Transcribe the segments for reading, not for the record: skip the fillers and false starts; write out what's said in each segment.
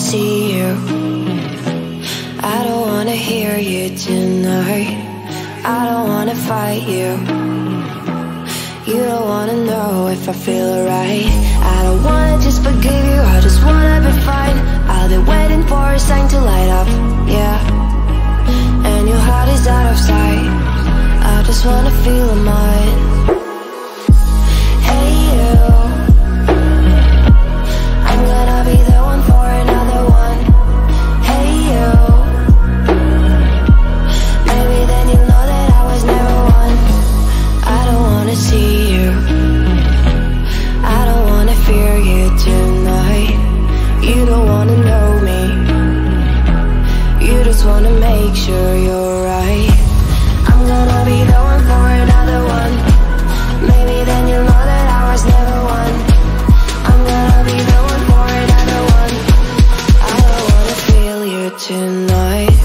see you. I don't wanna hear you tonight. I don't wanna fight you. You don't wanna know if I feel right. I don't wanna just forgive you, I just wanna be fine. I've been waiting for a sign to light up, yeah. And your heart is out of sight. I just wanna feel mine. Hey you, I'm gonna be the one for another one. Hey you, maybe then you'll know that I was never one. I don't wanna see you, I don't wanna fear you tonight. You don't wanna know me, you just wanna make sure you're right. I'm gonna be the one for another one. Maybe then you'll know that I was never one. I'm gonna be the one for another one. I don't wanna feel you tonight.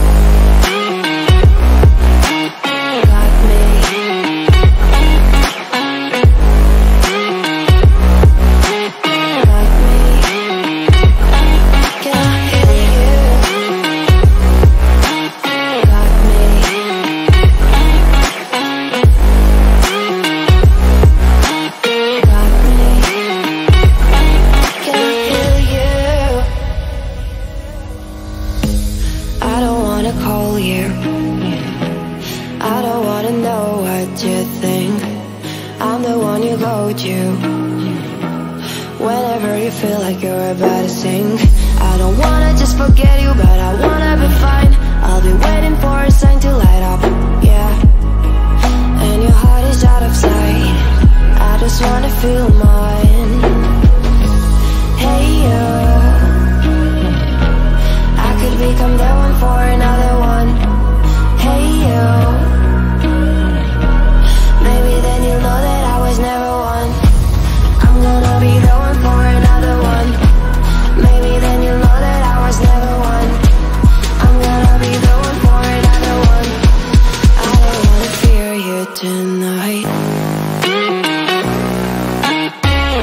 Got me. Got me. Can I hear you? Got me. Got me. Can I feel you? I don't wanna call you. I don't wanna know what you think. I'm the one you go to whenever you feel like you're about to sink. I don't wanna just forget you, but I wanna be fine. I'll be waiting for a sign to light up, yeah. And your heart is out of sight. I just wanna feel mine. Hey you, I could become the one for another one. Hey you, maybe then you'll know that I was never one. I'm gonna be the one for another one. Maybe then you'll know that I was never one. I'm gonna be the one for another one. I don't wanna fear you tonight.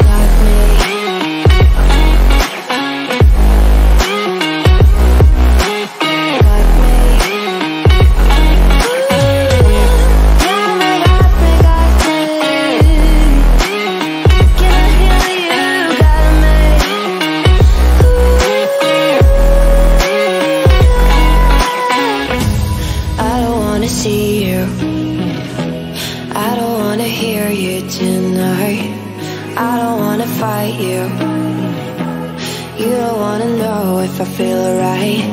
Got me. Got me. Got me, got me, got me. Can I hear you? Got me. I don't wanna see you, I don't wanna hear you tonight. I don't wanna fight you. You don't wanna know if I feel right.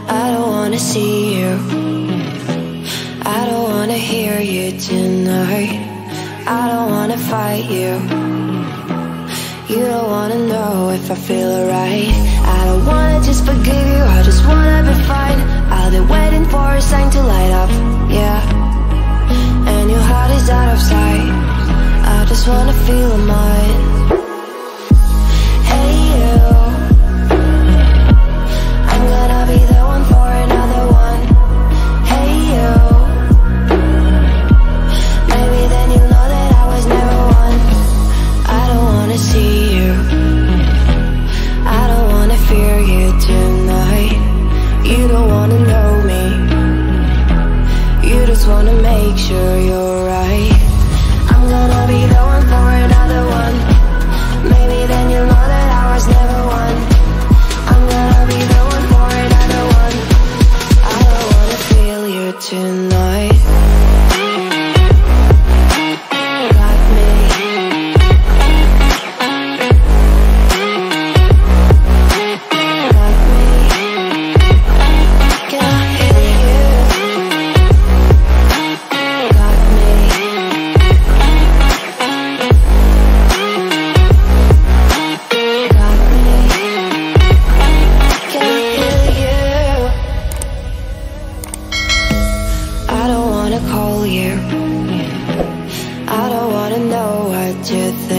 I don't wanna see you, I don't wanna hear you tonight. I don't wanna fight you. You don't wanna know if I feel right. I don't wanna just forgive you, I just wanna be fine. I've been waiting for a sign to light up, yeah. And your heart is out of sight. I just wanna feel mine. Hey you, I'm gonna be the one for another one. Hey you, maybe then you'll know that I was never one. I don't wanna see you, I don't wanna fear you tonight. You don't wanna know me, you just wanna make sure you're right. I'm gonna be the one for another one. Maybe then you'll know that I was never one. I'm gonna be the one for another one. I don't wanna feel you tonight. Got me. Got me. Can I hear you? Got me. Got me. Can I hear you? I don't wanna call you, I don't wanna know what you think.